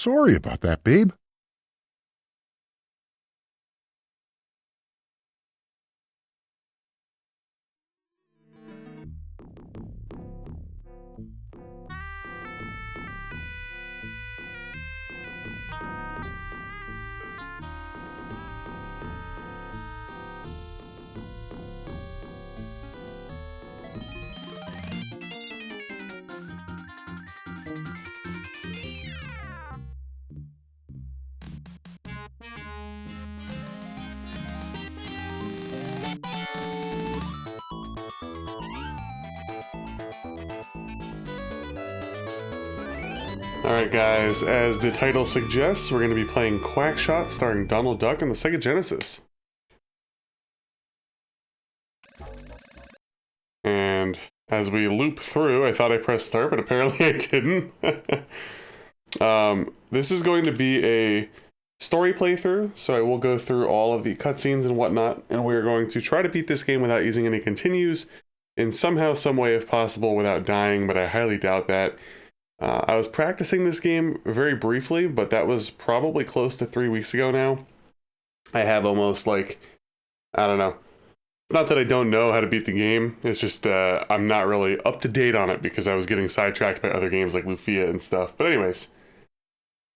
Sorry about that, babe. Alright guys, as the title suggests, we're going to be playing Quackshot starring Donald Duck on the Sega Genesis. And as we loop through, I thought I pressed start, but apparently I didn't. This is going to be a story playthrough, so I will go through all of the cutscenes and whatnot, and we're going to try to beat this game without using any continues, in somehow, some way if possible, without dying, but I highly doubt that. I was practicing this game very briefly, but that was probably close to 3 weeks ago now. I have almost like, I don't know. It's not that I don't know how to beat the game, it's just I'm not really up to date on it because I was getting sidetracked by other games like Lufia and stuff. But anyways,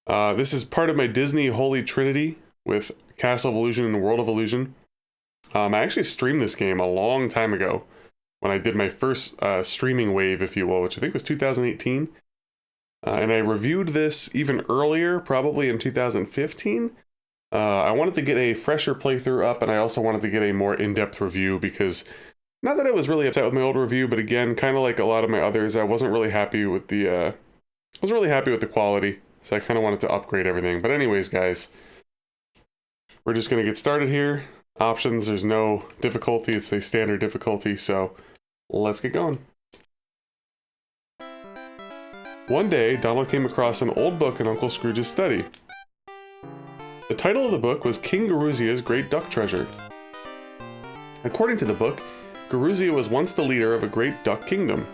this is part of my Disney Holy Trinity with Castle of Illusion and World of Illusion. I actually streamed this game a long time ago when I did my first streaming wave, if you will, which I think was 2018. And I reviewed this even earlier, probably in 2015. I wanted to get a fresher playthrough up, and I also wanted to get a more in-depth review because, not that I was really upset with my old review, but again, kind of like a lot of my others, I wasn't really happy with the quality, so I kind of wanted to upgrade everything. But anyways, guys, we're just going to get started here. Options, there's no difficulty, it's a standard difficulty, so let's get going. One day, Donald came across an old book in Uncle Scrooge's study. The title of the book was King Garuzia's Great Duck Treasure. According to the book, Garuzia was once the leader of a great duck kingdom.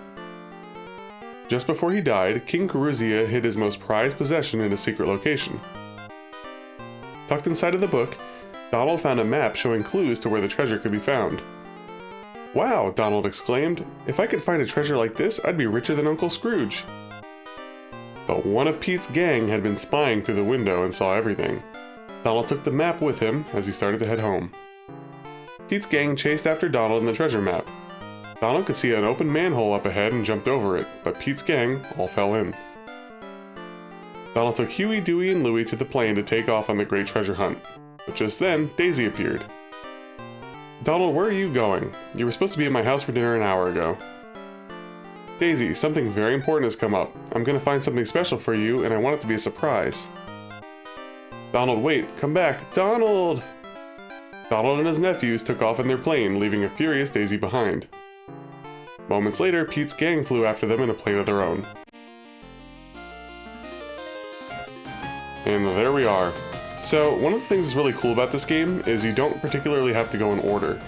Just before he died, King Garuzia hid his most prized possession in a secret location. Tucked inside of the book, Donald found a map showing clues to where the treasure could be found. "Wow," Donald exclaimed, "if I could find a treasure like this, I'd be richer than Uncle Scrooge." But one of Pete's gang had been spying through the window and saw everything. Donald took the map with him as he started to head home. Pete's gang chased after Donald and the treasure map. Donald could see an open manhole up ahead and jumped over it, but Pete's gang all fell in. Donald took Huey, Dewey, and Louie to the plane to take off on the great treasure hunt. But just then, Daisy appeared. "Donald, where are you going? You were supposed to be at my house for dinner an hour ago." "Daisy, something very important has come up. I'm going to find something special for you, and I want it to be a surprise." "Donald, wait, come back, Donald!" Donald and his nephews took off in their plane, leaving a furious Daisy behind. Moments later, Pete's gang flew after them in a plane of their own. And there we are. So, one of the things that's really cool about this game is you don't particularly have to go in order.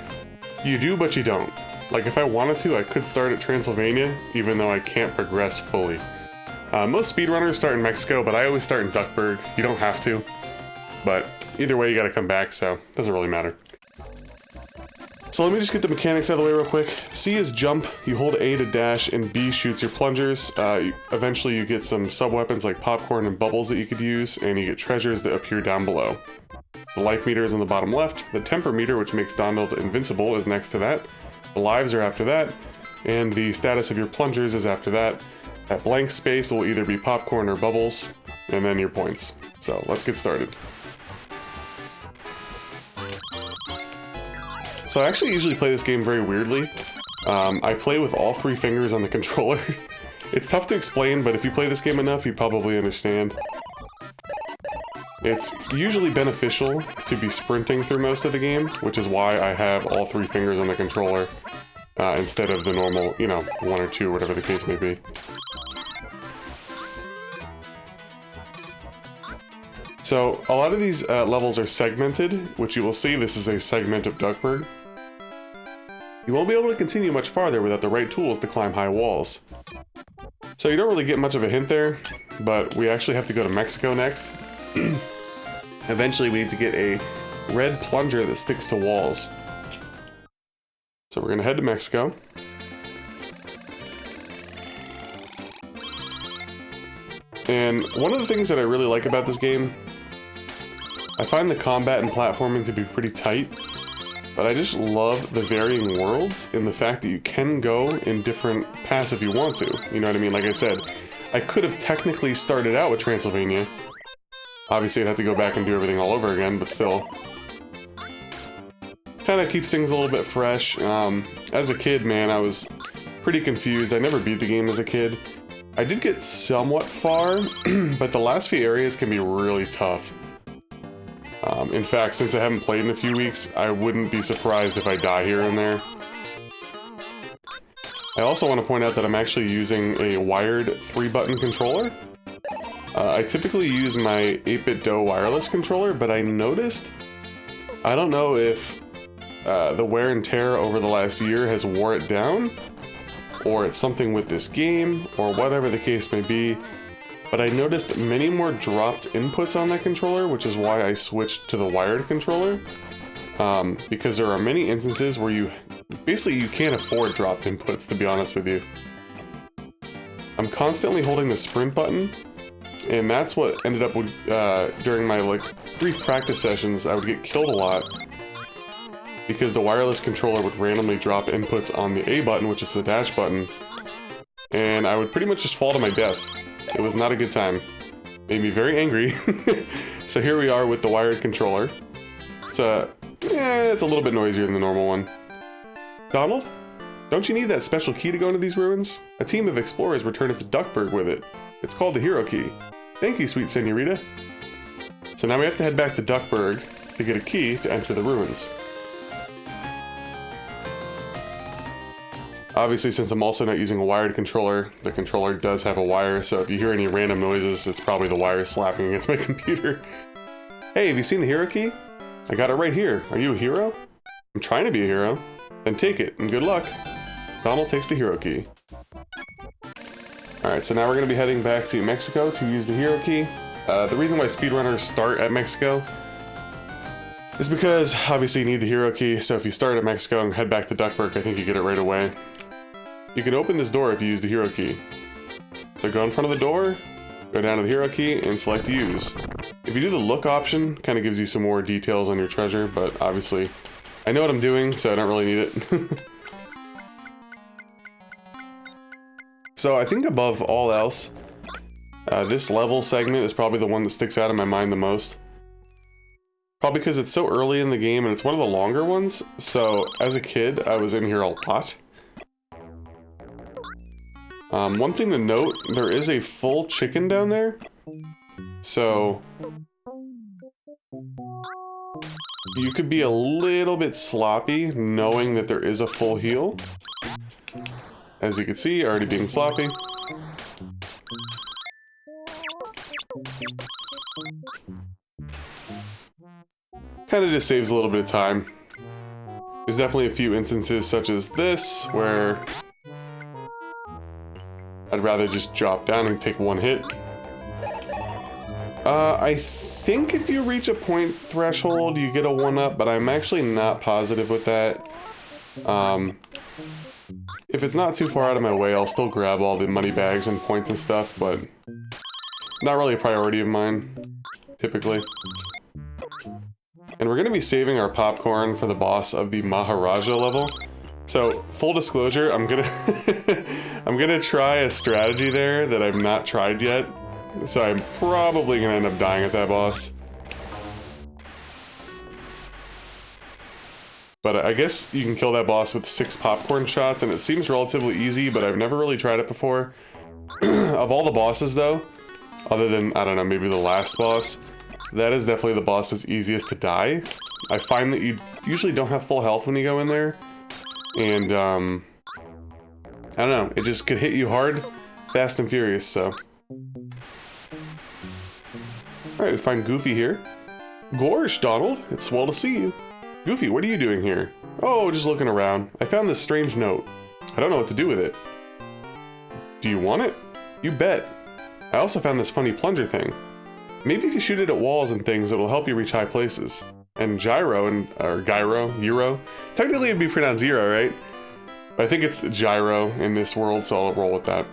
You do, but you don't. Like, if I wanted to, I could start at Transylvania, even though I can't progress fully. Most speedrunners start in Mexico, but I always start in Duckburg. You don't have to. But either way, you gotta come back, so it doesn't really matter. So let me just get the mechanics out of the way real quick. C is jump, you hold A to dash, and B shoots your plungers. Eventually you get some sub-weapons like popcorn and bubbles that you could use, and you get treasures that appear down below. The life meter is on the bottom left. The temper meter, which makes Donald invincible, is next to that. The lives are after that, and the status of your plungers is after that. That blank space will either be popcorn or bubbles, and then your points. So let's get started. So I actually usually play this game very weirdly. I play with all three fingers on the controller. It's tough to explain, but if you play this game enough, you probably understand. It's usually beneficial to be sprinting through most of the game, which is why I have all three fingers on the controller instead of the normal, you know, one or two, whatever the case may be. So, a lot of these levels are segmented, which you will see this is a segment of Duckburg. You won't be able to continue much farther without the right tools to climb high walls. So you don't really get much of a hint there. but we actually have to go to Mexico next. Eventually we need to get a red plunger that sticks to walls. So we're gonna head to Mexico. And one of the things that I really like about this game, I find the combat and platforming to be pretty tight, but I just love the varying worlds and the fact that you can go in different paths if you want to. You know what I mean? Like I said, I could have technically started out with Transylvania. Obviously I'd have to go back and do everything all over again, but still. Kind of keeps things a little bit fresh. As a kid, man, I was pretty confused. I never beat the game as a kid. I did get somewhat far, but the last few areas can be really tough. In fact, since I haven't played in a few weeks, I wouldn't be surprised if I die here and there. I also want to point out that I'm actually using a wired 3-button controller. I typically use my 8-bit DOE wireless controller, but I noticed, I don't know if the wear and tear over the last year has wore it down, or it's something with this game, or whatever the case may be, but I noticed many more dropped inputs on that controller, which is why I switched to the wired controller, because there are many instances where you can't afford dropped inputs, to be honest with you. I'm constantly holding the sprint button, and that's what ended up with, during my brief practice sessions, I would get killed a lot, because the wireless controller would randomly drop inputs on the A button, which is the dash button, and I would pretty much just fall to my death. It was not a good time. Made me very angry. So here we are with the wired controller. It's a little bit noisier than the normal one. Donald? Don't you need that special key to go into these ruins? A team of explorers returned to Duckburg with it. It's called the Hero Key. Thank you, sweet senorita. So now we have to head back to Duckburg to get a key to enter the ruins. Obviously, since I'm also not using a wired controller, the controller does have a wire, so if you hear any random noises, it's probably the wire slapping against my computer. Hey, have you seen the hero key? I got it right here. Are you a hero? I'm trying to be a hero. Then take it, and good luck. Donald takes the hero key. Alright, so now we're going to be heading back to Mexico to use the hero key. The reason why speedrunners start at Mexico is because, obviously, you need the hero key, so if you start at Mexico and head back to Duckburg, I think you get it right away. You can open this door if you use the hero key. So go in front of the door, go down to the hero key, and select use. If you do the look option, kind of gives you some more details on your treasure, but obviously, I know what I'm doing, so I don't really need it. So I think above all else, this level segment is probably the one that sticks out in my mind the most. Probably because it's so early in the game and it's one of the longer ones, so as a kid, I was in here a lot. One thing to note, there is a full chicken down there, so you could be a little bit sloppy knowing that there is a full heal. As you can see, already being sloppy. Kind of just saves a little bit of time. There's definitely a few instances such as this where I'd rather just drop down and take one hit. I think if you reach a point threshold, you get a 1-up, but I'm actually not positive with that. If it's not too far out of my way, I'll still grab all the money bags and points and stuff, but not really a priority of mine, typically. And we're going to be saving our popcorn for the boss of the Maharajah level. So, full disclosure, I'm gonna try a strategy there that I've not tried yet. So I'm probably gonna end up dying at that boss. But I guess you can kill that boss with 6 popcorn shots, and it seems relatively easy, but I've never really tried it before. Of all the bosses, though, other than, I don't know, maybe the last boss, that is definitely the boss that's easiest to die. I find that you usually don't have full health when you go in there. And, I don't know, it just could hit you hard, fast and furious, so. Alright, we find Goofy here. Gorsh, Donald, it's swell to see you. Goofy, what are you doing here? Oh, just looking around. I found this strange note. I don't know what to do with it. Do you want it? You bet. I also found this funny plunger thing. Maybe if you shoot it at walls and things, it'll help you reach high places. And gyro, technically it'd be pronounced zero, right? But I think it's gyro in this world, so I'll roll with that.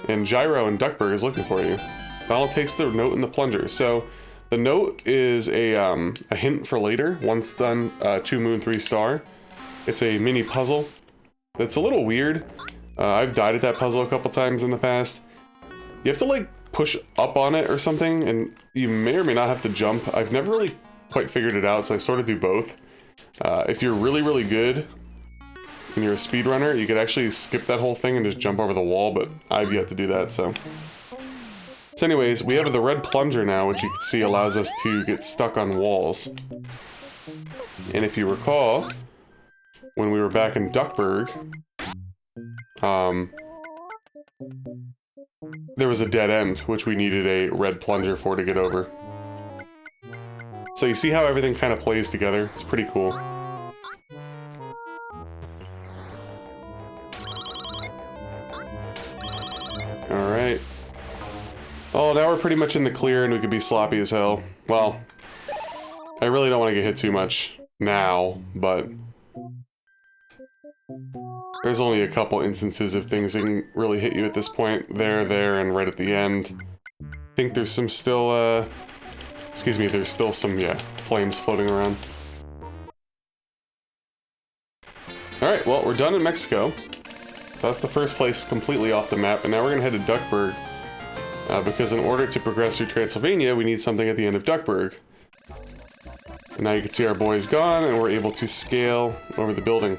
And gyro in Duckburg is looking for you. Donald takes the note in the plunger. So the note is a hint for later. Once done, 2 moon, 3 star. It's a mini puzzle. It's a little weird. I've died at that puzzle a couple times in the past. You have to like push up on it or something, and you may or may not have to jump. I've never really quite figured it out, so I sort of do both. If you're really, really good and you're a speedrunner, you could actually skip that whole thing and just jump over the wall, but I've yet to do that, so. So anyways, we have the red plunger now, which you can see allows us to get stuck on walls. And if you recall, when we were back in Duckburg, there was a dead end, which we needed a red plunger for to get over. So you see how everything kind of plays together? It's pretty cool. Alright. Oh, now we're pretty much in the clear and we could be sloppy as hell. Well, I really don't want to get hit too much now, but there's only a couple instances of things that can really hit you at this point. There, and right at the end. I think there's some still, excuse me, there's still some, yeah, flames floating around. Alright, well, we're done in Mexico. So that's the first place completely off the map, and now we're gonna head to Duckburg. Because in order to progress through Transylvania, we need something at the end of Duckburg. And now you can see our boy's gone, and we're able to scale over the building.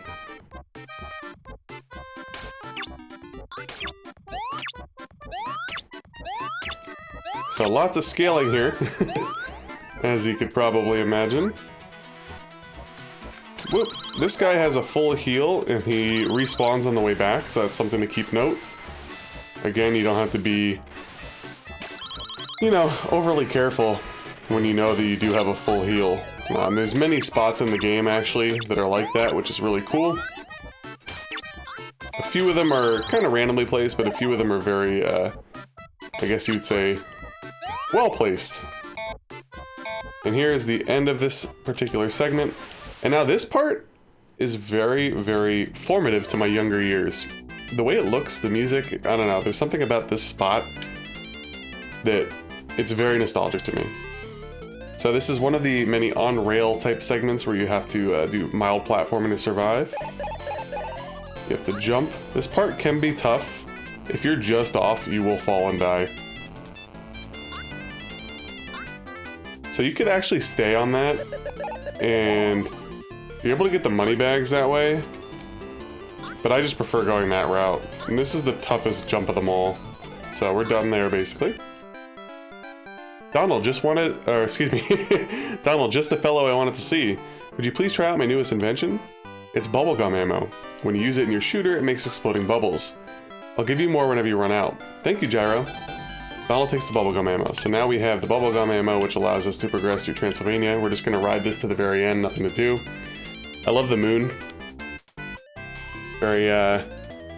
So lots of scaling here, as you could probably imagine. Whoop. This guy has a full heal, and he respawns on the way back, so that's something to keep note. Again, you don't have to be, you know, overly careful when you know that you do have a full heal. There's many spots in the game, actually, that are like that, which is really cool. A few of them are kind of randomly placed, but a few of them are very, I guess you would say, well-placed. And here is the end of this particular segment. And now this part is very, very formative to my younger years. The way it looks, the music, I don't know, there's something about this spot that it's very nostalgic to me. So this is one of the many on-rail type segments where you have to do mild platforming to survive. You have to jump. This part can be tough. If you're just off, you will fall and die. So you could actually stay on that and be able to get the money bags that way. But I just prefer going that route. And this is the toughest jump of them all. So we're done there, basically. Donald, just wanted, or excuse me, Donald, just the fellow I wanted to see. Would you please try out my newest invention? It's Bubblegum Ammo. When you use it in your shooter, it makes exploding bubbles. I'll give you more whenever you run out. Thank you, Gyro. Donald takes the Bubblegum Ammo. So now we have the Bubblegum Ammo, which allows us to progress through Transylvania. We're just going to ride this to the very end, nothing to do. I love the moon. Very,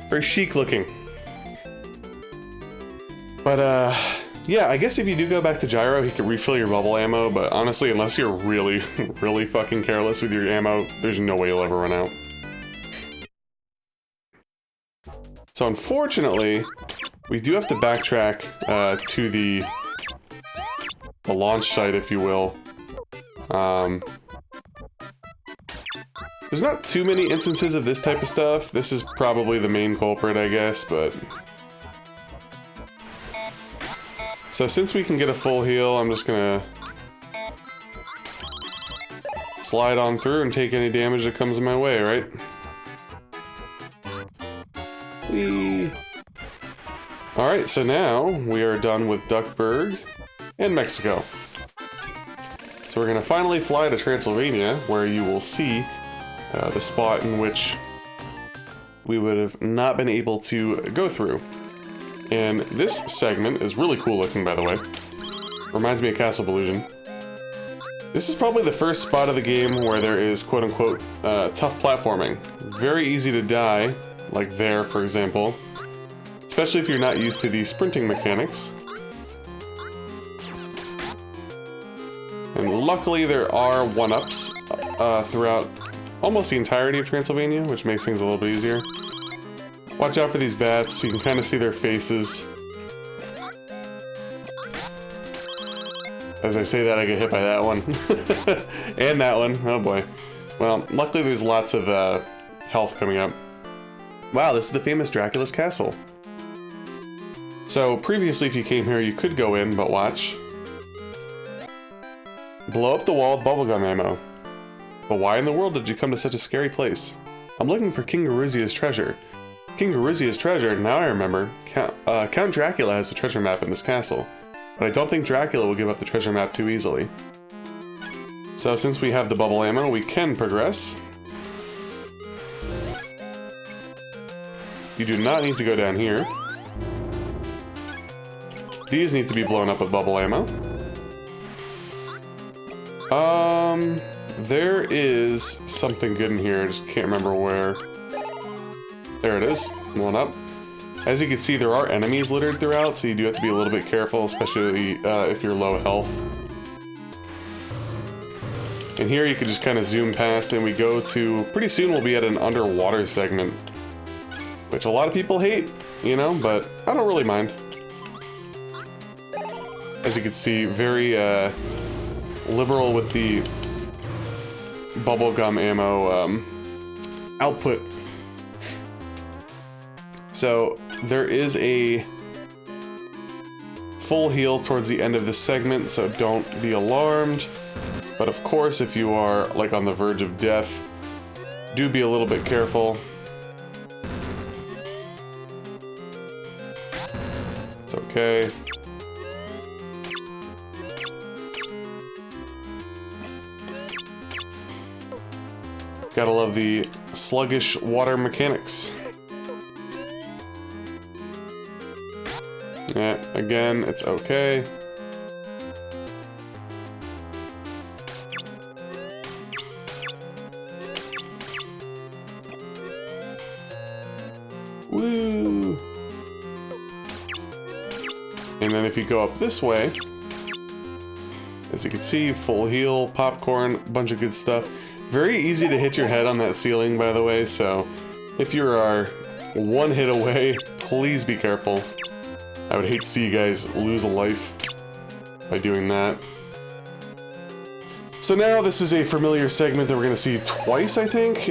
very chic looking. But, yeah, I guess if you do go back to Gyro, he can refill your bubble ammo, but honestly, unless you're really, really fucking careless with your ammo, there's no way you'll ever run out. So unfortunately, we do have to backtrack to the launch site, if you will. There's not too many instances of this type of stuff. This is probably the main culprit, I guess, but... So since we can get a full heal, I'm just gonna slide on through and take any damage that comes my way, right? Whee! Alright, so now we are done with Duckburg and Mexico. So we're gonna finally fly to Transylvania, where you will see the spot in which we would have not been able to go through. And this segment is really cool looking, by the way. Reminds me of Castle Illusion. This is probably the first spot of the game where there is quote-unquote tough platforming. Very easy to die, like there, for example. Especially if you're not used to the sprinting mechanics. And luckily there are 1-ups throughout almost the entirety of Transylvania, which makes things a little bit easier. Watch out for these bats, you can kind of see their faces. As I say that, I get hit by that one. And that one, oh boy. Well, luckily there's lots of health coming up. Wow, this is the famous Dracula's castle. So previously if you came here you could go in, but watch. Blow up the wall with bubblegum ammo. But why in the world did you come to such a scary place? I'm looking for King Garuzia's treasure. King Garuzia's treasure, now I remember. Count Dracula has the treasure map in this castle. But I don't think Dracula will give up the treasure map too easily. So since we have the bubble ammo, we can progress. You do not need to go down here. These need to be blown up with bubble ammo. There is something good in here, I just can't remember where. There it is, one up. As you can see, there are enemies littered throughout, so you do have to be a little bit careful, especially if you're low health. And here you can just kind of zoom past and we go to, pretty soon we'll be at an underwater segment. Which a lot of people hate, you know, but I don't really mind. As you can see, very liberal with the bubblegum ammo output. So there is a full heal towards the end of this segment, so don't be alarmed. But of course, if you are like on the verge of death, do be a little bit careful. It's okay. Gotta love the sluggish water mechanics. Yeah, again, it's okay. Woo! And then if you go up this way, as you can see, full heal, popcorn, bunch of good stuff. Very easy to hit your head on that ceiling, by the way, so if you are one hit away, please be careful. I would hate to see you guys lose a life by doing that. So now this is a familiar segment that we're going to see twice, I think.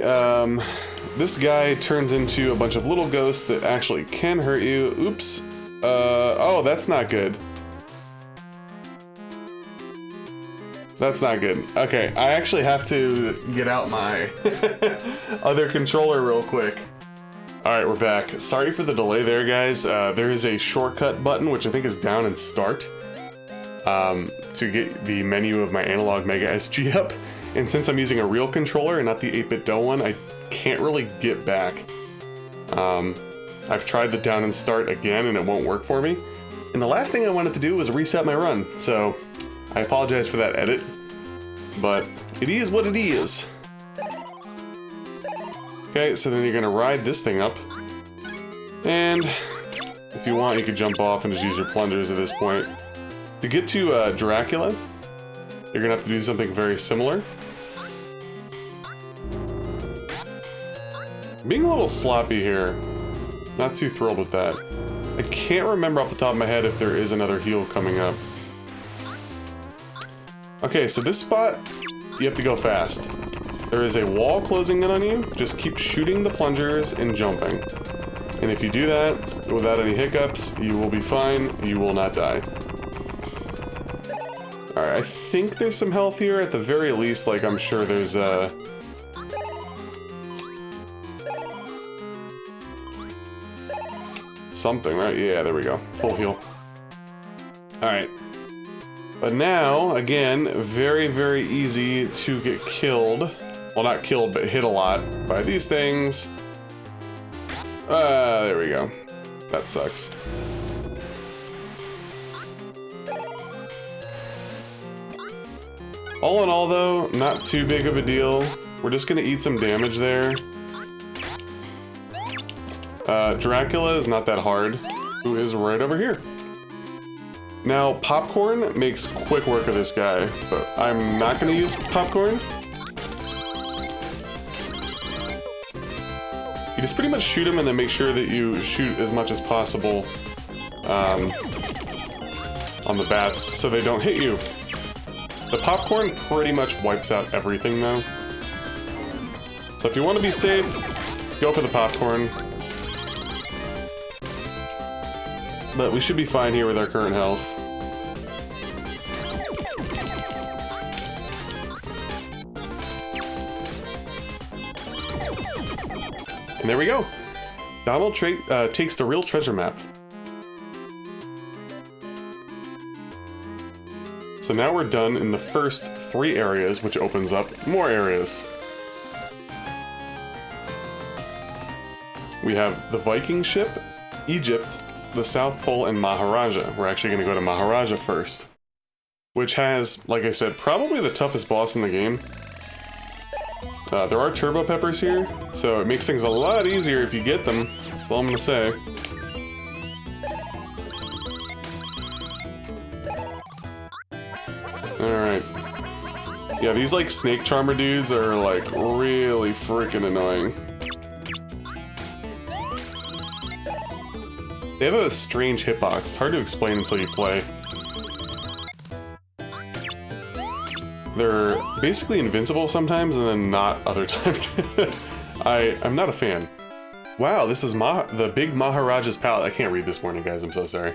This guy turns into a bunch of little ghosts that actually can hurt you. Oops. Oh, that's not good. That's not good. Okay, I actually have to get out my other controller real quick. Alright, we're back. Sorry for the delay there, guys. There is a shortcut button, which I think is down in Start, to get the menu of my Analog Mega SG up. And since I'm using a real controller and not the 8-bit DOE one, I can't really get back. I've tried the down and Start again and it won't work for me. And the last thing I wanted to do was reset my run, so I apologize for that edit, but it is what it is. Okay, so then you're gonna ride this thing up, and if you want, you can jump off and just use your plungers at this point. To get to Dracula, you're gonna have to do something very similar. Being a little sloppy here, not too thrilled with that. I can't remember off the top of my head if there is another heal coming up. Okay, so this spot, you have to go fast. There is a wall closing in on you. Just keep shooting the plungers and jumping. And if you do that without any hiccups, you will be fine. You will not die. Alright, I think there's some health here. At the very least, like, I'm sure there's something, right? Yeah, there we go. Full heal. Alright. But now, again, very, very easy to get killed. Well, not killed, but hit a lot by these things. There we go. That sucks. All in all, though, not too big of a deal. We're just gonna eat some damage there. Dracula is not that hard, who is right over here. Now, popcorn makes quick work of this guy, but I'm not going to use popcorn. You just pretty much shoot him and then make sure that you shoot as much as possible on the bats so they don't hit you. The popcorn pretty much wipes out everything though. So if you want to be safe, go for the popcorn. But we should be fine here with our current health. And there we go. Donald takes the real treasure map. So now we're done in the first 3 areas, which opens up more areas. We have the Viking Ship, Egypt, the South Pole, and Maharajah. We're actually going to go to Maharajah first, which has, like I said, probably the toughest boss in the game. There are turbo peppers here, so it makes things a lot easier if you get them. That's all I'm gonna say. Alright. Yeah, these like snake charmer dudes are like really freaking annoying. They have a strange hitbox. It's hard to explain until you play. They're basically invincible sometimes and then not other times. I'm not a fan. Wow, this is the big Maharajah's palette. I can't read this morning, guys. I'm so sorry.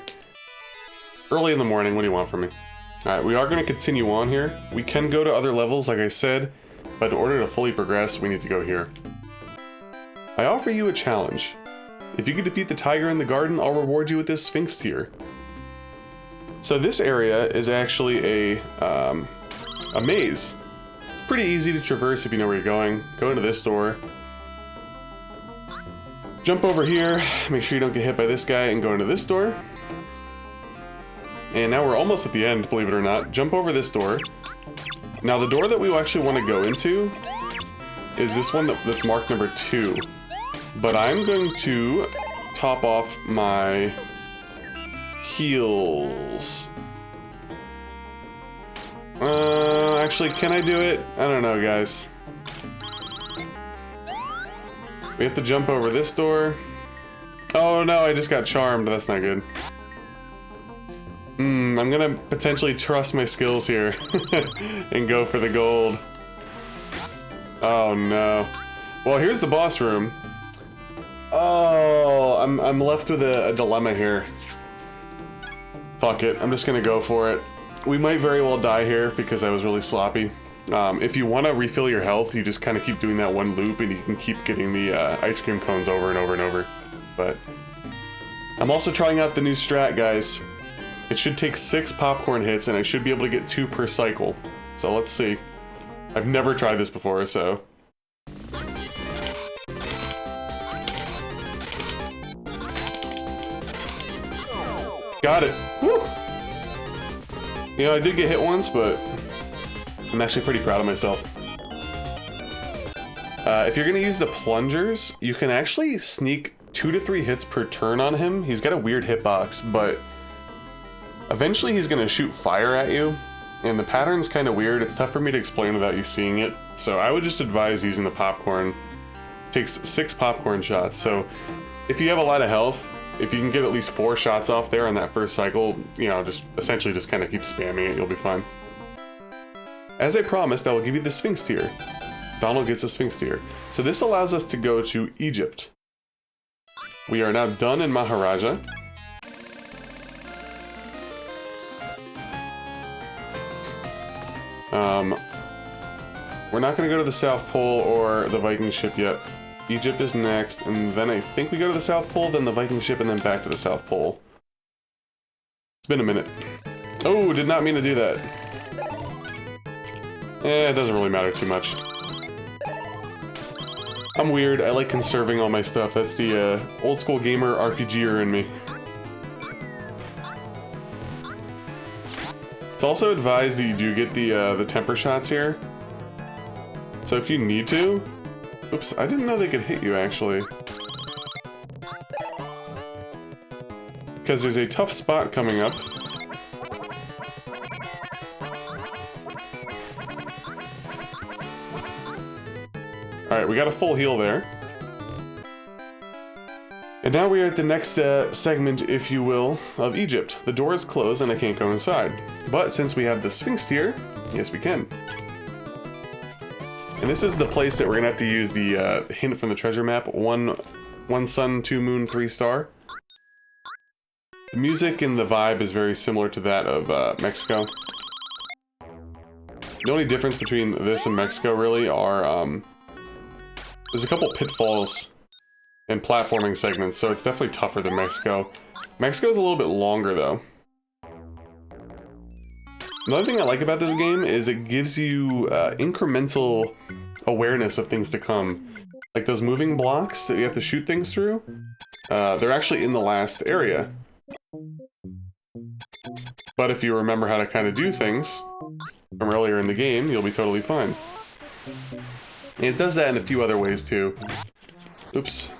Early in the morning, what do you want from me? Alright, we are going to continue on here. We can go to other levels, like I said, but in order to fully progress, we need to go here. I offer you a challenge. If you can defeat the tiger in the garden, I'll reward you with this Sphinx Tear. So this area is actually a maze. It's pretty easy to traverse if you know where you're going. Go into this door. Jump over here, make sure you don't get hit by this guy, and go into this door. And now we're almost at the end, believe it or not. Jump over this door. Now the door that we actually want to go into is this one that's marked number 2. But I'm going to top off my heals. Actually, can I do it? I don't know, guys. We have to jump over this door. Oh no, I just got charmed. That's not good. I'm gonna potentially trust my skills here and go for the gold. Oh no. Well, here's the boss room. Oh, I'm left with a dilemma here. Fuck it, I'm just gonna go for it. We might very well die here because I was really sloppy. If you want to refill your health, you just kind of keep doing that one loop and you can keep getting the ice cream cones over and over and over. But I'm also trying out the new strat, guys. It should take 6 popcorn hits and I should be able to get 2 per cycle. So let's see. I've never tried this before, so... Got it! Woo! You know, I did get hit once, but I'm actually pretty proud of myself. If you're gonna use the Plungers, you can actually sneak 2 to 3 hits per turn on him. He's got a weird hitbox, but eventually he's gonna shoot fire at you, and the pattern's kind of weird. It's tough for me to explain without you seeing it, so I would just advise using the popcorn. It takes 6 popcorn shots, so if you have a lot of health, if you can get at least 4 shots off there on that first cycle, you know, just essentially just kind of keep spamming it, you'll be fine. As I promised, I will give you the Sphinx Tear. Donald gets the Sphinx Tear. So this allows us to go to Egypt. We are now done in Maharajah. We're not going to go to the South Pole or the Viking Ship yet. Egypt is next, and then I think we go to the South Pole, then the Viking Ship, and then back to the South Pole. It's been a minute. Oh, did not mean to do that. It doesn't really matter too much. I'm weird, I like conserving all my stuff. That's the old school gamer RPGer in me. It's also advised that you do get the temper shots here. So if you need to... Oops, I didn't know they could hit you, actually. Because there's a tough spot coming up. Alright, we got a full heal there. And now we are at the next segment, if you will, of Egypt. The door is closed and I can't go inside. But since we have the Sphinx Tear, yes we can. And this is the place that we're gonna have to use the hint from the treasure map. One sun, 2 moon, 3 star. The music and the vibe is very similar to that of Mexico. The only difference between this and Mexico really are, there's a couple pitfalls and platforming segments, so it's definitely tougher than Mexico. Mexico's a little bit longer though. Another thing I like about this game is it gives you incremental awareness of things to come. Like those moving blocks that you have to shoot things through, they're actually in the last area. But if you remember how to kind of do things from earlier in the game, you'll be totally fine. And it does that in a few other ways too. Oops.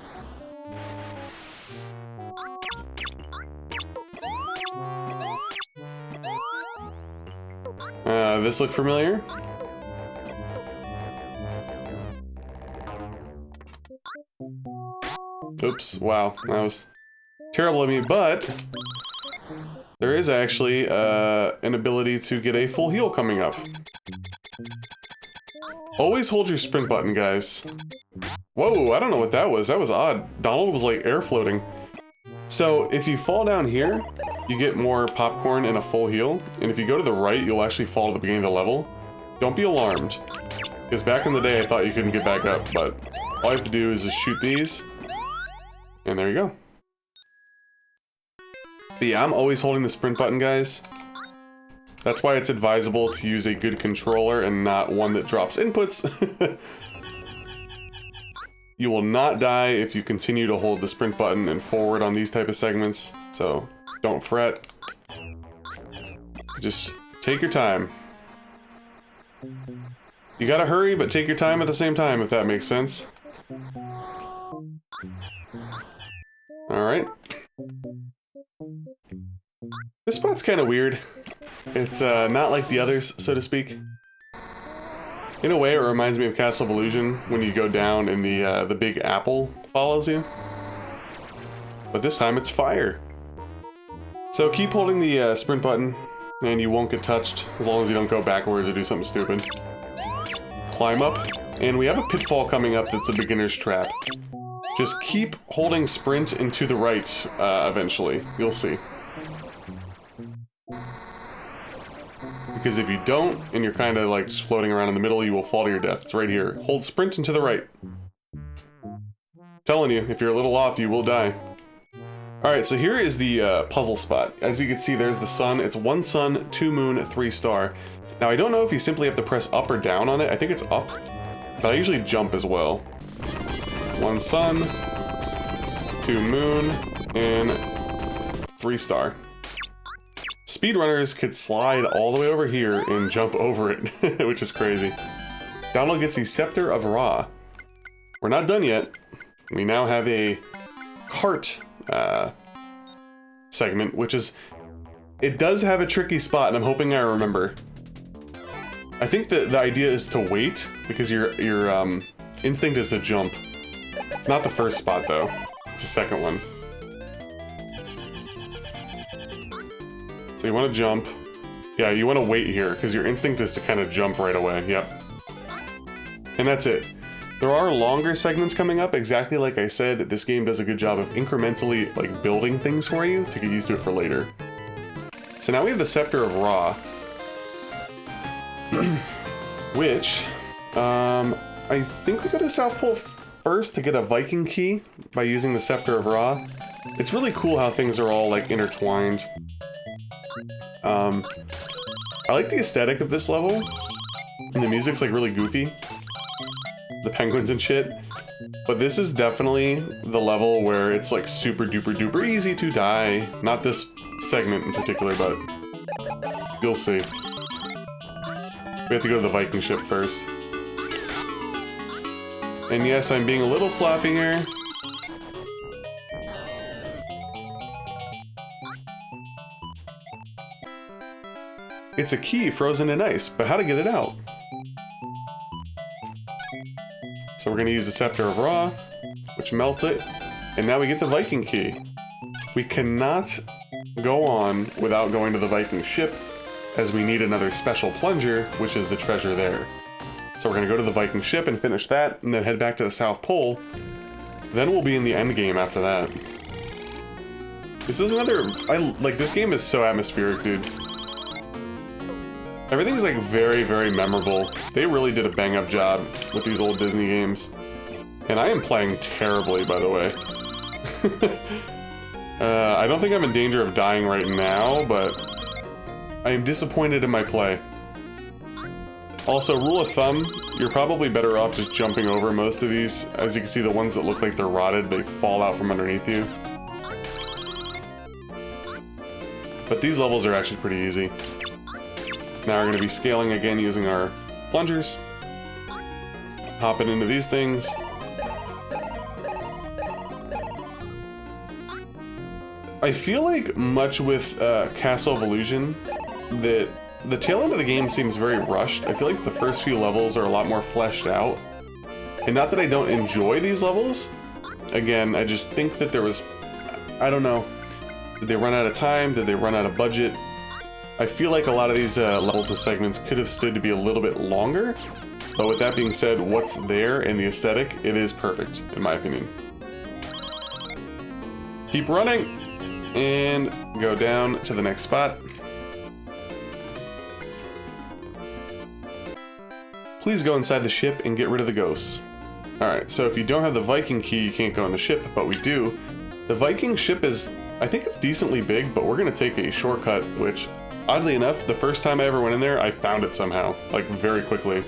This look familiar? Oops, wow, that was terrible of me, but there is actually an ability to get a full heal coming up. Always hold your sprint button, guys. Whoa, I don't know what that was. That was odd. Donald was like air floating. So if you fall down here, you get more popcorn and a full heal. And if you go to the right, you'll actually fall to the beginning of the level. Don't be alarmed. Because back in the day, I thought you couldn't get back up, but all you have to do is just shoot these. And there you go. But yeah, I'm always holding the sprint button, guys. That's why it's advisable to use a good controller and not one that drops inputs. You will not die if you continue to hold the sprint button and forward on these type of segments, so don't fret. Just take your time. You gotta hurry, but take your time at the same time, if that makes sense. Alright. This spot's kind of weird. It's not like the others, so to speak. In a way, it reminds me of Castle of Illusion when you go down and the big apple follows you. But this time it's fire. So keep holding the sprint button and you won't get touched as long as you don't go backwards or do something stupid. Climb up, and we have a pitfall coming up that's a beginner's trap. Just keep holding sprint and to the right eventually. You'll see. Because if you don't, and you're kind of like just floating around in the middle, you will fall to your death. It's right here. Hold sprint and to the right. Telling you, if you're a little off, you will die. Alright, so here is the puzzle spot. As you can see, there's the sun. It's 1 sun, 2 moon, 3 star. Now, I don't know if you simply have to press up or down on it. I think it's up, but I usually jump as well. 1 sun, 2 moon, and 3 star. Speedrunners could slide all the way over here and jump over it, which is crazy. Donald gets the Scepter of Ra. We're not done yet. We now have a cart segment, which is... It does have a tricky spot, and I'm hoping I remember. I think that the idea is to wait, because your instinct is to jump. It's not the first spot, though. It's the second one. So you want to jump. Yeah, you want to wait here, because your instinct is to kind of jump right away. Yep. And that's it. There are longer segments coming up. Exactly like I said, this game does a good job of incrementally like building things for you to get used to it for later. So now we have the Scepter of Ra. Which, I think we go to South Pole first to get a Viking key by using the Scepter of Ra. It's really cool how things are all like intertwined. I like the aesthetic of this level, and the music's like really goofy. The penguins and shit. But this is definitely the level where it's like super duper duper easy to die. Not this segment in particular, but you'll see. We have to go to the Viking ship first. And yes, I'm being a little sloppy here. It's a key frozen in ice, but how to get it out? So we're going to use the Scepter of Ra, which melts it. And now we get the Viking key. We cannot go on without going to the Viking ship, as we need another special plunger, which is the treasure there. So we're going to go to the Viking ship and finish that, and then head back to the South Pole. Then we'll be in the end game after that. This is another... this game is so atmospheric, dude. Everything's like very, very memorable. They really did a bang-up job with these old Disney games. And I am playing terribly, by the way. I don't think I'm in danger of dying right now, but I am disappointed in my play. Also, rule of thumb, you're probably better off just jumping over most of these. As you can see, the ones that look like they're rotted, they fall out from underneath you. But these levels are actually pretty easy. Now we're going to be scaling again using our plungers. Hopping into these things. I feel like much with Castle of Illusion, that the tail end of the game seems very rushed. I feel like the first few levels are a lot more fleshed out. And not that I don't enjoy these levels. Again, I just think that there was... I don't know. Did they run out of time? Did they run out of budget? I feel like a lot of these levels and segments could have stood to be a little bit longer. But with that being said, what's there in the aesthetic, it is perfect, in my opinion. Keep running! And go down to the next spot. Please go inside the ship and get rid of the ghosts. Alright, so if you don't have the Viking key, you can't go in the ship, but we do. The Viking ship is, I think it's decently big, but we're going to take a shortcut, which, oddly enough, the first time I ever went in there, I found it somehow, like very quickly.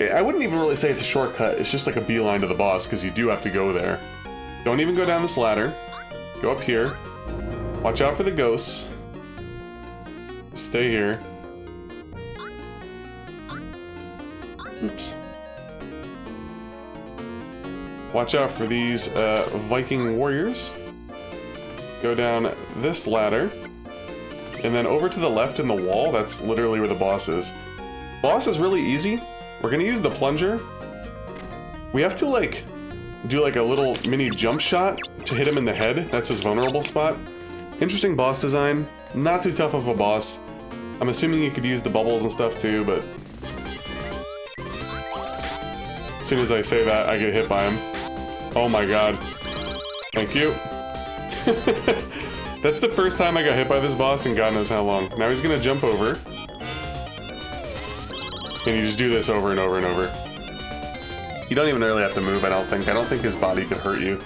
I wouldn't even really say it's a shortcut, it's just like a beeline to the boss, because you do have to go there. Don't even go down this ladder. Go up here. Watch out for the ghosts. Stay here. Oops. Watch out for these Viking warriors. Go down this ladder. And then over to the left in the wall, that's literally where the boss is. Boss is really easy. We're gonna use the plunger. We have to like do like a little mini jump shot to hit him in the head. That's his vulnerable spot. Interesting boss design. Not too tough of a boss. I'm assuming you could use the bubbles and stuff too, but as soon as I say that, I get hit by him. Oh my god. Thank you. That's the first time I got hit by this boss in God knows how long. Now he's gonna jump over. And you just do this over and over and over. You don't even really have to move, I don't think. I don't think his body could hurt you.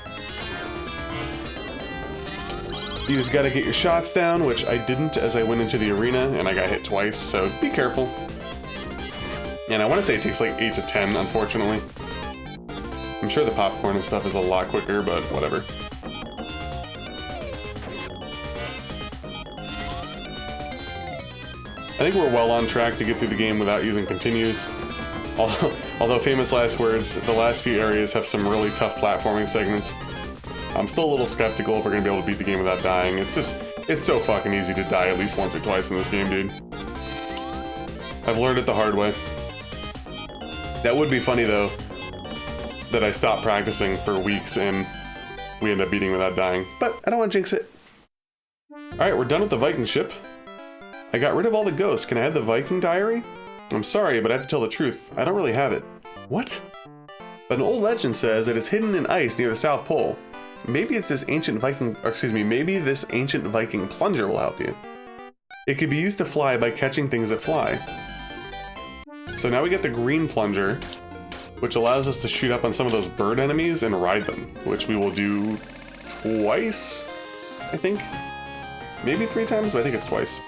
You just gotta get your shots down, which I didn't as I went into the arena, and I got hit twice, so be careful. And I want to say it takes like 8 to 10, unfortunately. I'm sure the popcorn and stuff is a lot quicker, but whatever. I think we're well on track to get through the game without using continues. Although famous last words, the last few areas have some really tough platforming segments. I'm still a little skeptical if we're gonna be able to beat the game without dying. It's so fucking easy to die at least once or twice in this game, dude. I've learned it the hard way. That would be funny though, that I stopped practicing for weeks and we end up beating without dying. But I don't want to jinx it. Alright, we're done with the Viking ship. I got rid of all the ghosts. Can I have the Viking diary? I'm sorry, but I have to tell the truth. I don't really have it. What? But an old legend says that it's hidden in ice near the South Pole. Maybe it's this ancient Viking, or excuse me, maybe this ancient Viking plunger will help you. It could be used to fly by catching things that fly. So now we get the green plunger, which allows us to shoot up on some of those bird enemies and ride them, which we will do twice, I think. Maybe 3 times, but I think it's twice.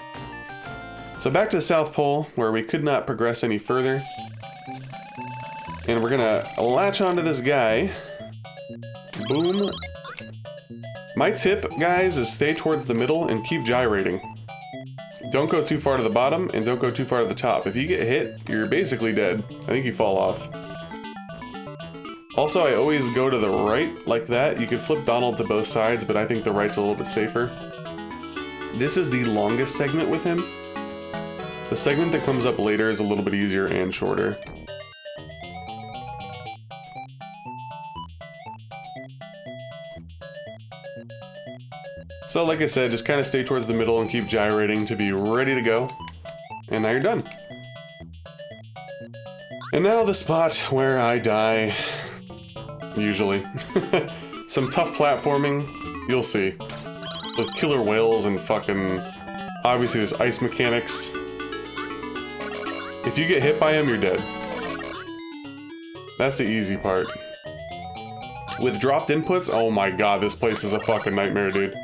So back to the South Pole, where we could not progress any further. And we're gonna latch onto this guy. Boom. My tip, guys, is stay towards the middle and keep gyrating. Don't go too far to the bottom, and don't go too far to the top. If you get hit, you're basically dead. I think you fall off. Also, I always go to the right, like that. You could flip Donald to both sides, but I think the right's a little bit safer. This is the longest segment with him. The segment that comes up later is a little bit easier and shorter. So like I said, just kind of stay towards the middle and keep gyrating to be ready to go. And now you're done. And now the spot where I die. Usually. Some tough platforming, you'll see. With killer whales and fucking... Obviously there's ice mechanics. If you get hit by him, you're dead. That's the easy part. With dropped inputs, oh my god, this place is a fucking nightmare, dude.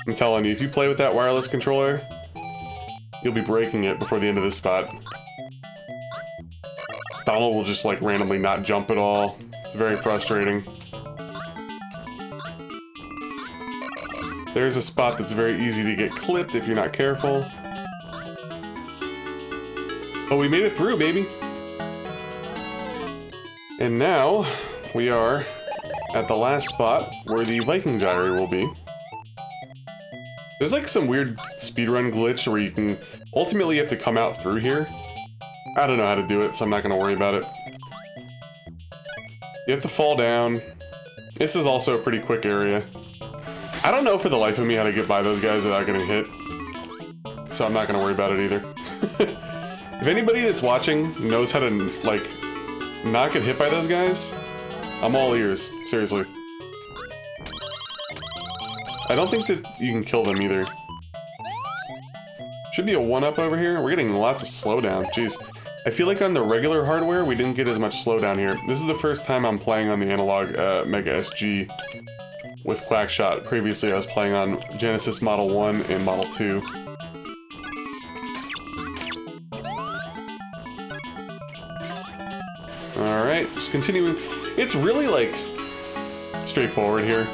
I'm telling you, if you play with that wireless controller, you'll be breaking it before the end of this spot. Donald will just like randomly not jump at all. It's very frustrating. There's a spot that's very easy to get clipped if you're not careful. But we made it through, baby! And now, we are at the last spot where the Viking Diary will be. There's like some weird speedrun glitch where you can... Ultimately, you have to come out through here. I don't know how to do it, so I'm not going to worry about it. You have to fall down. This is also a pretty quick area. I don't know for the life of me how to get by those guys without getting hit. So I'm not going to worry about it either. If anybody that's watching knows how to, like, not get hit by those guys, I'm all ears. Seriously. I don't think that you can kill them either. Should be a 1-up over here. We're getting lots of slowdown. Jeez. I feel like on the regular hardware, we didn't get as much slowdown here. This is the first time I'm playing on the analog Mega SG with Quackshot. Previously, I was playing on Genesis Model 1 and Model 2. Alright, just continuing. It's really, like, straightforward here.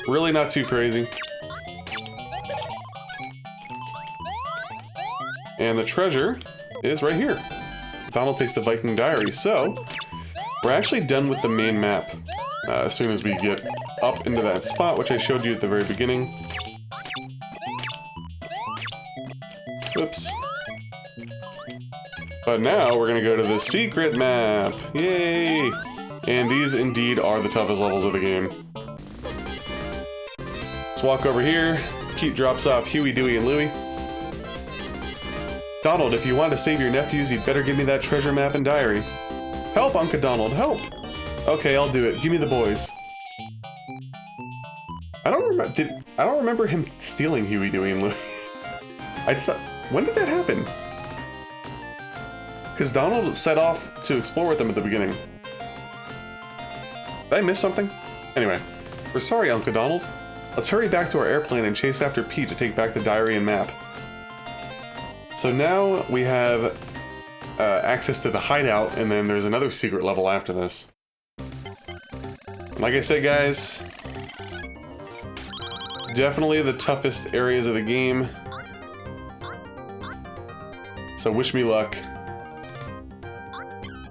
Really not too crazy. And the treasure is right here. Donald takes the Viking Diary. So, we're actually done with the main map as soon as we get up into that spot, which I showed you at the very beginning. Oops. But now we're gonna go to the secret map. Yay! And these indeed are the toughest levels of the game. Let's walk over here. Pete drops off Huey, Dewey, and Louie. Donald, if you want to save your nephews, you'd better give me that treasure map and diary. Help, Uncle Donald, help! Okay, I'll do it. Give me the boys. I don't remember him stealing Huey, Dewey, and Louie. I thought, when did that happen? Because Donald set off to explore with them at the beginning. Did I miss something? Anyway, we're sorry, Uncle Donald. Let's hurry back to our airplane and chase after Pete to take back the diary and map. So now we have access to the hideout, and then there's another secret level after this. And like I said, guys, definitely the toughest areas of the game. So wish me luck.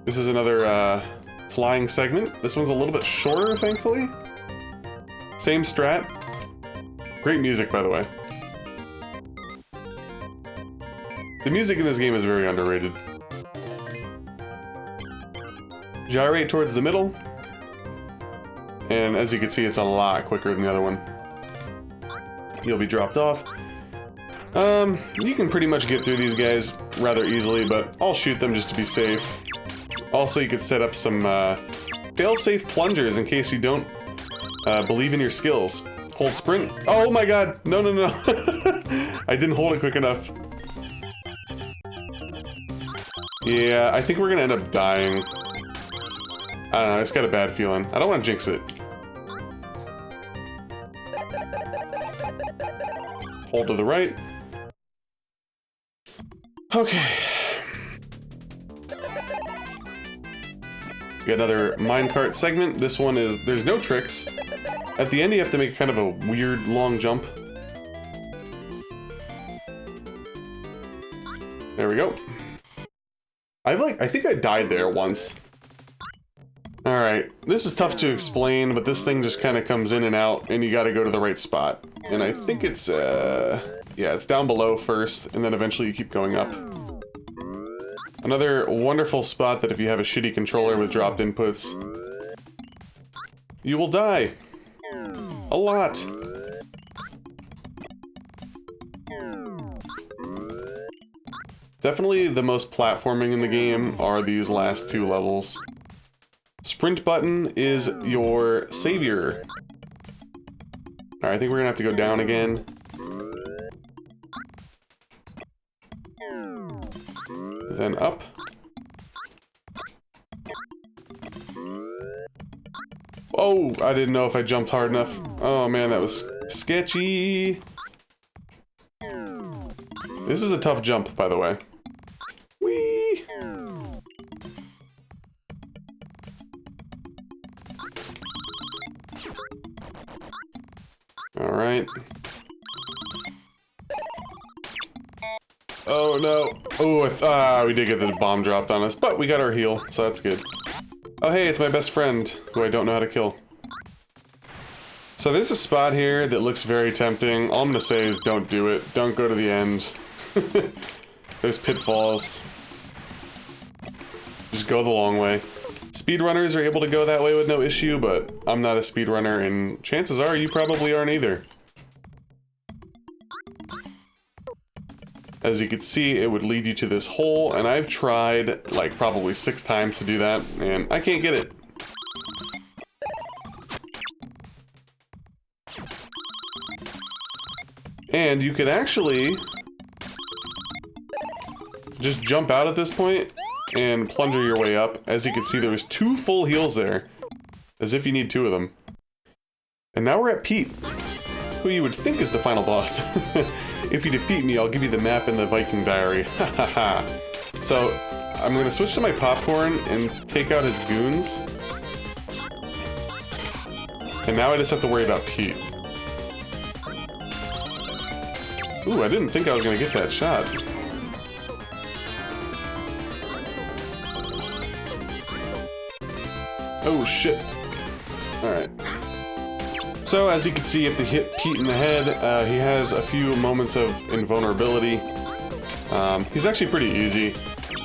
This is another flying segment. This one's a little bit shorter, thankfully. Same strat. Great music, by the way. The music in this game is very underrated. Gyrate towards the middle. And as you can see, it's a lot quicker than the other one. You'll be dropped off. You can pretty much get through these guys rather easily, but I'll shoot them just to be safe. Also, you could set up some fail-safe plungers in case you don't believe in your skills. Hold sprint. Oh my god! No, no, no. I didn't hold it quick enough. Yeah, I think we're gonna end up dying. I don't know, I just got a bad feeling. I don't want to jinx it. Hold to the right. Okay. We got another minecart segment. This one is, there's no tricks. At the end you have to make kind of a weird long jump. There we go. I think I died there once. Alright, this is tough to explain, but this thing just kind of comes in and out, and you gotta go to the right spot. And I think it's, yeah, it's down below first, and then eventually you keep going up. Another wonderful spot that if you have a shitty controller with dropped inputs, you will die. A lot. Definitely the most platforming in the game are these last two levels. Sprint button is your savior. Alright, I think we're gonna have to go down again. Then up. Oh, I didn't know if I jumped hard enough. Oh man, that was sketchy. This is a tough jump, by the way. Whee! Alright. Oh no. Oh, we did get the bomb dropped on us, but we got our heal, so that's good. Oh hey, it's my best friend, who I don't know how to kill. So there's a spot here that looks very tempting. All I'm gonna say is don't do it. Don't go to the end. There's pitfalls. Just go the long way. Speedrunners are able to go that way with no issue, but I'm not a speedrunner, and chances are you probably aren't either. As you can see, it would lead you to this hole, and I've tried like probably 6 times to do that, and I can't get it. And you could actually just jump out at this point and plunger your way up. As you can see, there was 2 full heals there, as if you need 2 of them. And now we're at Pete, who you would think is the final boss. If you defeat me, I'll give you the map and the Viking diary. Ha ha ha. So, I'm gonna switch to my popcorn and take out his goons. And now I just have to worry about Pete. Ooh, I didn't think I was gonna get that shot. Oh shit. Alright. So, as you can see, if you hit Pete in the head, he has a few moments of invulnerability. He's actually pretty easy.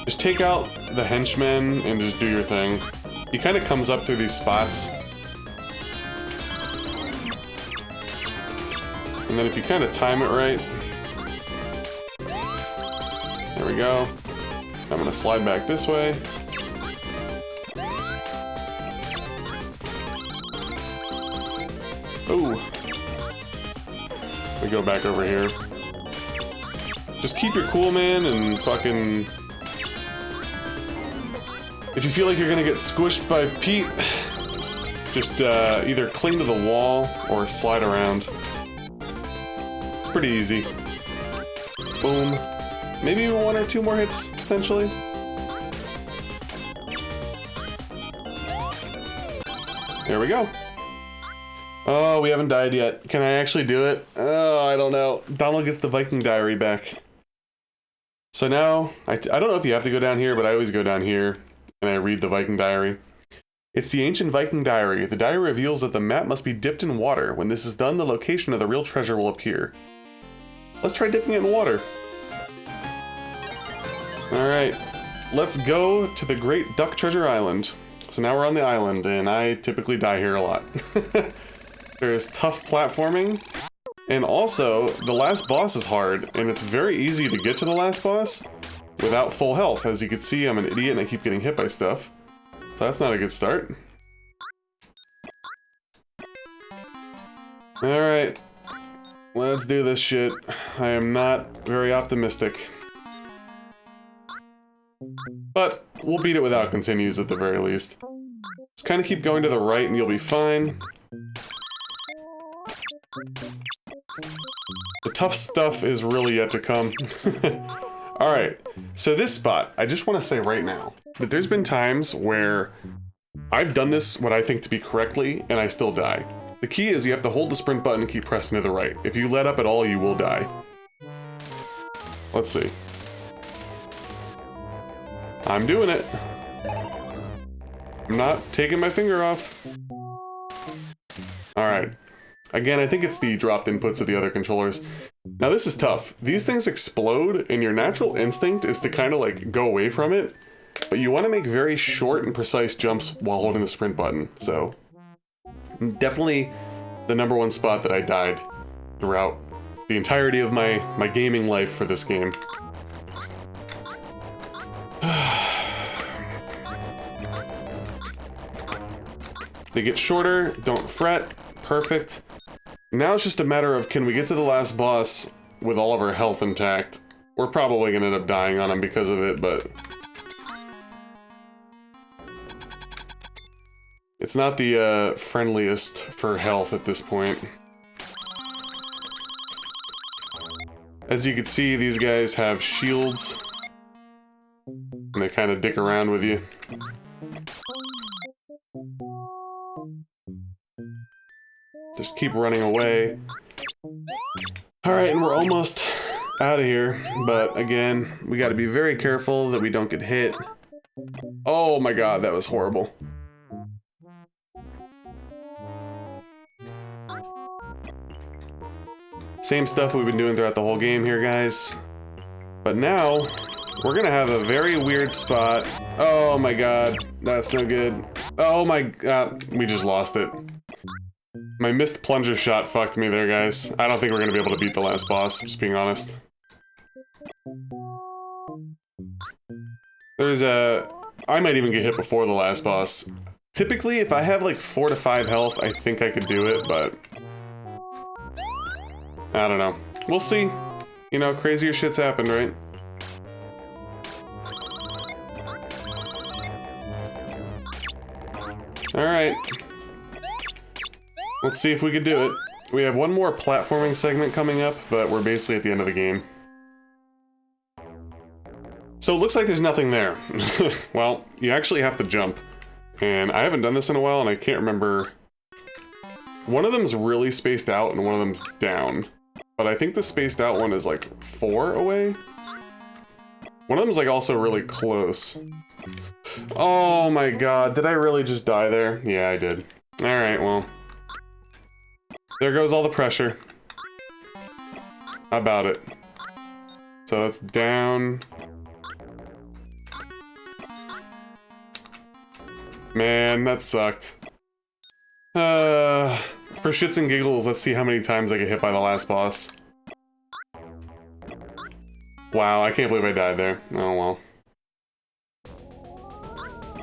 Just take out the henchmen and just do your thing. He kind of comes up through these spots. And then if you kind of time it right... There we go. I'm gonna slide back this way. Ooh. We go back over here. Just keep your cool, man, and fucking... If you feel like you're gonna get squished by Pete, just either cling to the wall or slide around. Pretty easy. Boom. Maybe 1 or 2 more hits, potentially. There we go. Oh, we haven't died yet. Can I actually do it? Oh, I don't know. Donald gets the Viking diary back. So now, I don't know if you have to go down here, but I always go down here, and I read the Viking diary. It's the ancient Viking diary. The diary reveals that the map must be dipped in water. When this is done, the location of the real treasure will appear. Let's try dipping it in water. Alright, let's go to the Great Duck Treasure Island. So now we're on the island, and I typically die here a lot. There's tough platforming, and also, the last boss is hard, and it's very easy to get to the last boss without full health. As you can see, I'm an idiot and I keep getting hit by stuff. So that's not a good start. Alright, let's do this shit. I am not very optimistic. But we'll beat it without continues at the very least. Just kind of keep going to the right and you'll be fine. The tough stuff is really yet to come. Alright, so this spot, I just want to say right now that there's been times where I've done this what I think to be correctly and I still die. The key is you have to hold the sprint button and keep pressing to the right. If you let up at all, you will die. Let's see. I'm doing it. I'm not taking my finger off. Alright. Again, I think it's the dropped inputs of the other controllers. Now this is tough. These things explode, and your natural instinct is to kind of like go away from it, but you want to make very short and precise jumps while holding the sprint button, so... Definitely the #1 spot that I died throughout the entirety of my gaming life for this game. They get shorter, don't fret, perfect. Now it's just a matter of, can we get to the last boss with all of our health intact? We're probably gonna end up dying on him because of it, but... it's not the friendliest for health at this point. As you can see, these guys have shields. And they kind of dick around with you. Just keep running away. Alright, and we're almost out of here. But again, we gotta be very careful that we don't get hit. Oh my god, that was horrible. Same stuff we've been doing throughout the whole game here, guys. But now, we're gonna have a very weird spot. Oh my god, that's no good. Oh my god, we just lost it. My missed plunger shot fucked me there, guys. I don't think we're gonna be able to beat the last boss, just being honest. There's a... I might even get hit before the last boss. Typically, if I have like 4 to 5 health, I think I could do it, but... I don't know. We'll see. You know, crazier shit's happened, right? Alright. Let's see if we could do it. We have one more platforming segment coming up, but we're basically at the end of the game. So it looks like there's nothing there. Well, you actually have to jump. And I haven't done this in a while, and I can't remember... One of them's really spaced out, and one of them's down. But I think the spaced out one is like 4 away? One of them's like also really close. Oh my god, did I really just die there? Yeah, I did. Alright, well... there goes all the pressure. How about it? So that's down. Man, that sucked. For shits and giggles, let's see how many times I get hit by the last boss. Wow, I can't believe I died there. Oh well.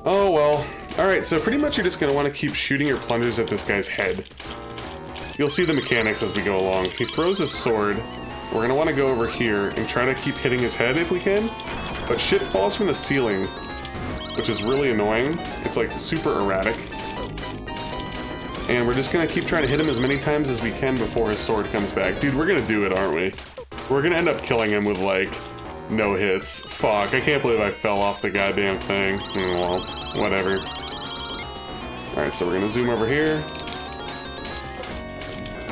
Oh well. Alright, so pretty much you're just gonna want to keep shooting your plungers at this guy's head. You'll see the mechanics as we go along. He throws his sword. We're gonna want to go over here and try to keep hitting his head if we can. But shit falls from the ceiling, which is really annoying. It's like super erratic. And we're just gonna keep trying to hit him as many times as we can before his sword comes back. Dude, we're gonna do it, aren't we? We're gonna end up killing him with, like, no hits. Fuck, I can't believe I fell off the goddamn thing. Well, whatever. Alright, so we're gonna zoom over here.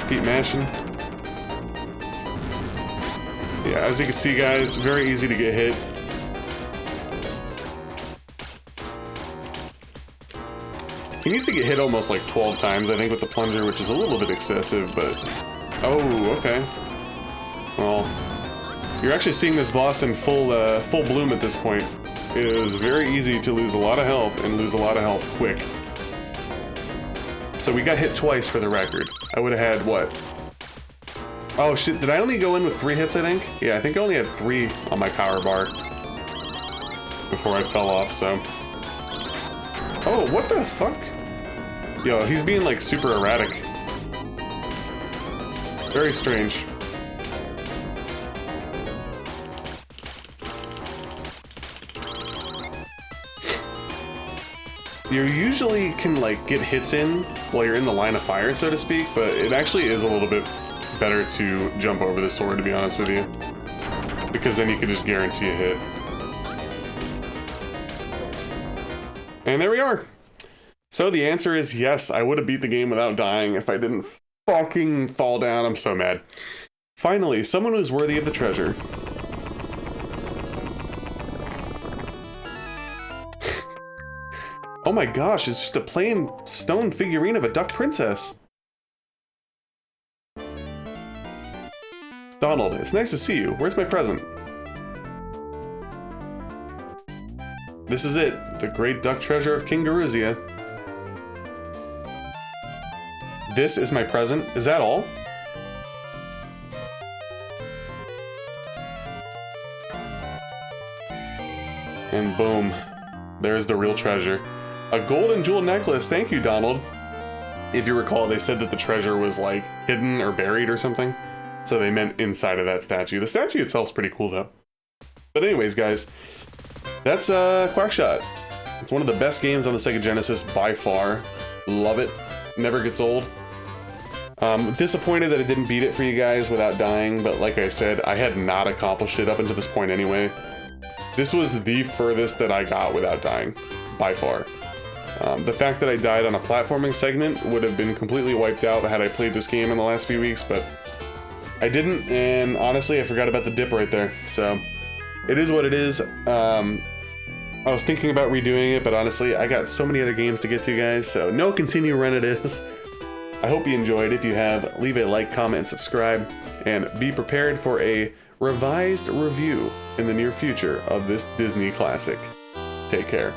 Keep mashing. Yeah, as you can see, guys, very easy to get hit. He needs to get hit almost like 12 times, I think, with the plunger, which is a little bit excessive, but... oh, okay. Well, you're actually seeing this boss in full bloom at this point. It is very easy to lose a lot of health, and lose a lot of health quick. So we got hit twice for the record. I would have had, what? Oh shit, did I only go in with 3 hits, I think? Yeah, I think I only had 3 on my power bar before I fell off, so... oh, what the fuck? Yo, he's being, like, super erratic. Very strange. You usually can, like, get hits in while you're in the line of fire, so to speak, but it actually is a little bit better to jump over the sword, to be honest with you. Because then you can just guarantee a hit. And there we are! So the answer is yes, I would have beat the game without dying if I didn't fucking fall down. I'm so mad. Finally, someone who's worthy of the treasure. Oh my gosh, it's just a plain stone figurine of a duck princess. Donald, it's nice to see you. Where's my present? This is it, the great duck treasure of King Garuzia. This is my present. Is that all? And boom, there's the real treasure. A golden jewel necklace. Thank you, Donald. If you recall, they said that the treasure was like hidden or buried or something. So they meant inside of that statue. The statue itself's pretty cool though. But anyways, guys, that's Quackshot. It's one of the best games on the Sega Genesis by far. Love it. Never gets old. Disappointed that I didn't beat it for you guys without dying, but like I said, I had not accomplished it up until this point anyway. This was the furthest that I got without dying, by far. The fact that I died on a platforming segment would have been completely wiped out had I played this game in the last few weeks, but I didn't, and honestly, I forgot about the dip right there, so it is what it is. I was thinking about redoing it, but honestly, I got so many other games to get to, guys, so no continue run it is. I hope you enjoyed. If you have, leave a like, comment, and subscribe, and be prepared for a revised review in the near future of this Disney classic. Take care.